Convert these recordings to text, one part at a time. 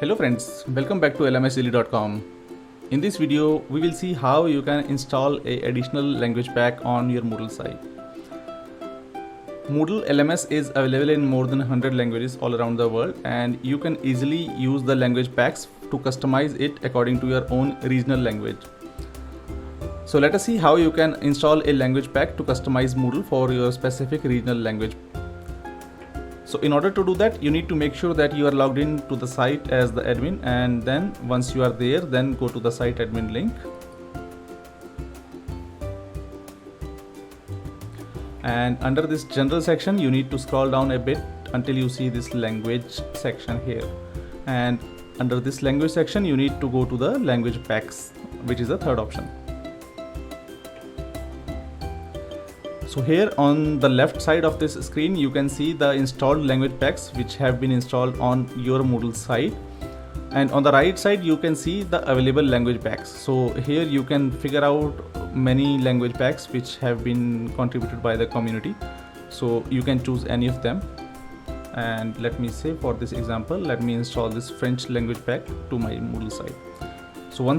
Hello friends, welcome back to lmsdaily.com. In this video, we will see how you can install a additional language pack on your Moodle site. Moodle LMS is available in more than 100 languages all around the world, and you can easily use the language packs to customize it according to your own regional language. So let us see how you can install a language pack to customize Moodle for your specific regional language. So in order to do that, you need to make sure that you are logged in to the site as the admin, and then once you are there, then go to the site admin link. And under this general section, you need to scroll down a bit until you see this language section here. And under this language section, you need to go to the language packs, which is the third option. So here on the left side of this screen, you can see the installed language packs which have been installed on your Moodle site. And on the right side, you can see the available language packs. So here you can figure out many language packs which have been contributed by the community. So you can choose any of them. And let me say for this example, let me install this French language pack to my Moodle site. So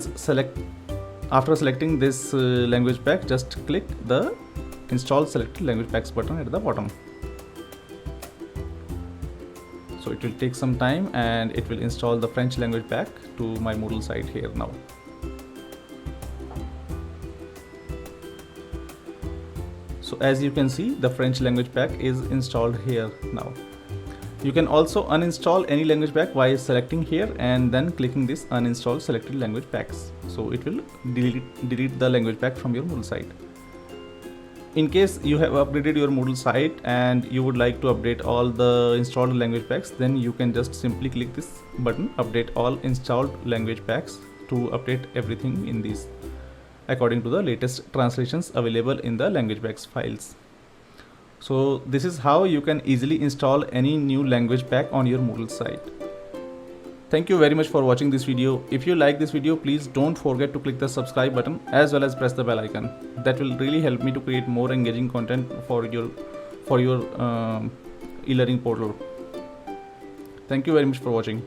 after selecting this language pack, just click the install selected language packs button at the bottom. So it will take some time and it will install the French language pack to my Moodle site here now. So as you can see, the French language pack is installed here now. You can also uninstall any language pack by selecting here and then clicking this uninstall selected language packs. So it will delete the language pack from your Moodle site. In case you have upgraded your Moodle site and you would like to update all the installed language packs, then you can just simply click this button, update all installed language packs, to update everything in these according to the latest translations available in the language packs files. So this is how you can easily install any new language pack on your Moodle site. Thank you very much for watching this video. If you like this video, please don't forget to click the subscribe button as well as press the bell icon. That will really help me to create more engaging content for your e-learning portal. Thank you very much for watching.